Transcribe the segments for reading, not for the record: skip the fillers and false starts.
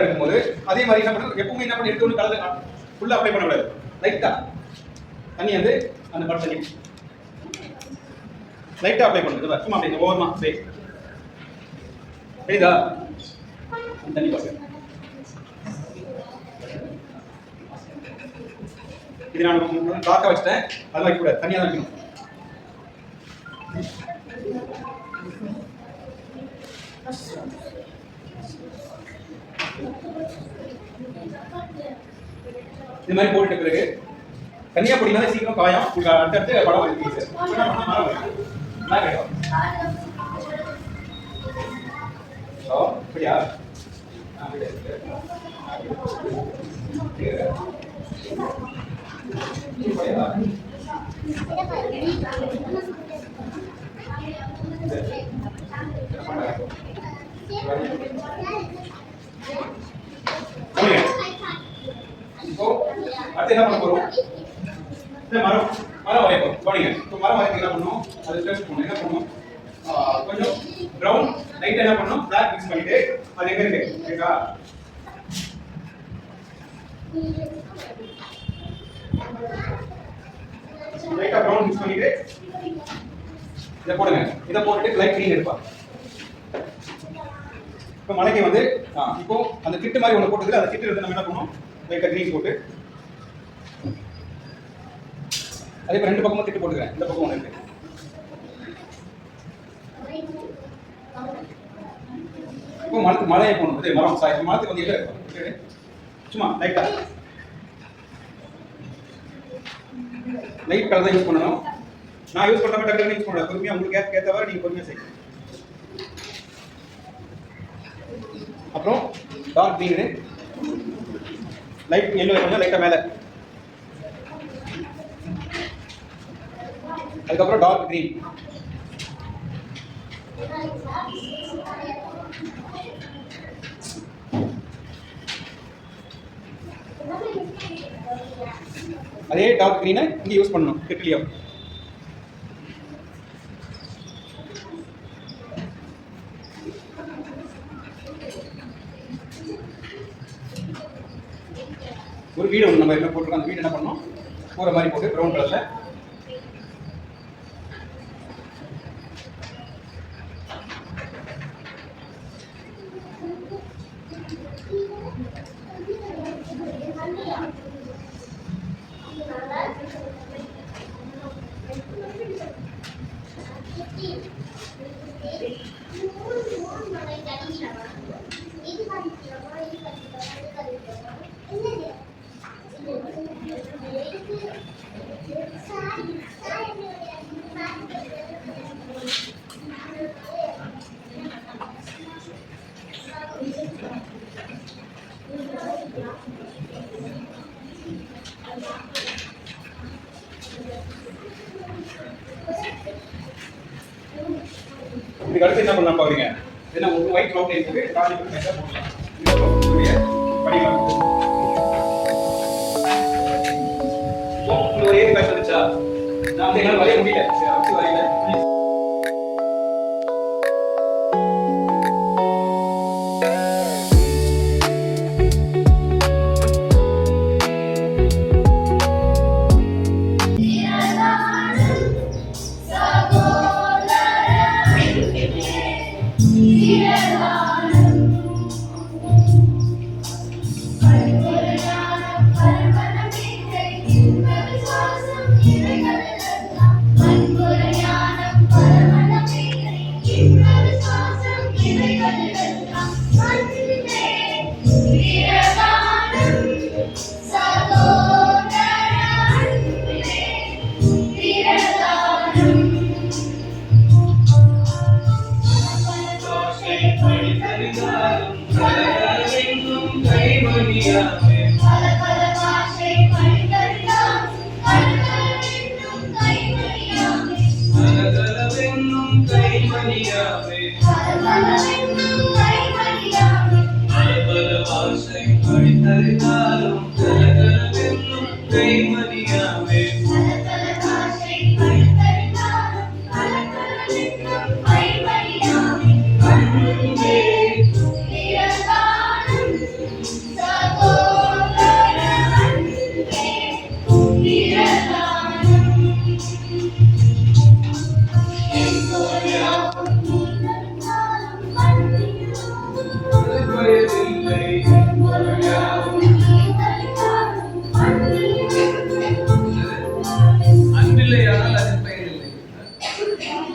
Colour எடுக்கும்போது அதே மாதிரி என்ன பண்ணுறது, எப்பவுமே என்ன பண்ணி எடுத்து கலர் ஃபுல்லாக அப்ளை பண்ணக்கூடாது. லைட்டாக தண்ணி வந்து அந்த பட் தண்ணி லைட்டாக அப்ளை பண்ணுறது. சும்மா அப்படி ஓவரமா சரிதா தண்ணி பாருங்க. இது நான் டார்க்காக வச்சுட்டேன், அது வைக்கக்கூடாது, தனியாக தான் வைக்கணும். இது மாதிரி போட்டுட்ட பிறகு தனியாக போட்டிங்கன்னா சீக்கிரம் காயம். அடுத்தடுத்து படம் அப்படியா இப்போ அடுத்து என்ன பண்ண போறோம், மரம் வரைய போறோம். போனீங்க இப்போ மரம் வரைக்கும் என்ன பண்ணணும், அது டெஸ்ட் பண்ணணும். என்ன பண்ணணும், கொஞ்சம் ப்ரௌன் லைட்டா என்ன பண்ணணும், பிளாக் மிக்ஸ் பண்ணிட்டு அது எங்க இருக்கு சரிங்களா, லைட்டா ப்ரௌன் மிக்ஸ் பண்ணிட்டு இதை போடுங்க. இதை போட்டுட்டு லைட் கிரீன் எடுப்பாங்க. இப்போ மலைக்கு வந்து இப்போ அந்த கிட்டு மாதிரி ஒன்று போட்டதுல அந்த கிட்டு வந்து நம்ம என்ன பண்ணணும், லைட்டா கிரீன் போட்டு அதே இப்போ ரெண்டு பக்கமும் கிட்டு போட்டுக்கிறேன். இந்த பக்கம் ஒன்று இருக்கு. இப்போ மலையை போகணும். மரம் சாய் மரத்துக்கு வந்து இல்லை சும்மா லைட்டா லைட் கலர் தான் யூஸ் பண்ணணும். நான் யூஸ் பண்ணுற மாதிரி யூஸ் பண்ணல, பொறுமையாக உங்களுக்கு ஏற்றவரை நீங்கள் பொறுமையாக செய்யணும். அப்புறம் டார்க் க்ரீனு லைட் எல்லோ கொஞ்சம் லைட்டாக மேலே, அதுக்கப்புறம் டார்க் க்ரீன், அதே டார்க் க்ரீனை இங்கே யூஸ் பண்ணணும் கிட்லியும். ஒரு வீடு ஒன்று நம்ம என்ன போட்டுருக்கோம், அந்த வீடு என்ன பண்ணணும், கூரை மாதிரி போட்டு ப்ரௌன் கலரில் இதுக்கு அடுத்து என்ன பண்ணலாம் பாருங்க. ஏன்னா ஒரு ஒயிட் க்ளவுட் இருக்கு, காலிக்கு மேல போடலாம். இந்த க்ளவுட் படிக்கலாம். ஒரு ஏரி பேட்ச் வந்துச்சா, நான் வந்து என்னால வரைய முடியல, சரி அடுத்து வரையல.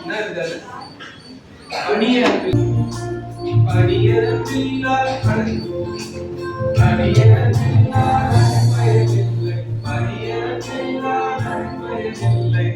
என்ன இருக்காது பணியரம்பில் பணியரம்பில்லார் பணியரம்பில்லார் பயனில்லை பணியரம்பில்லார் பயனில்லை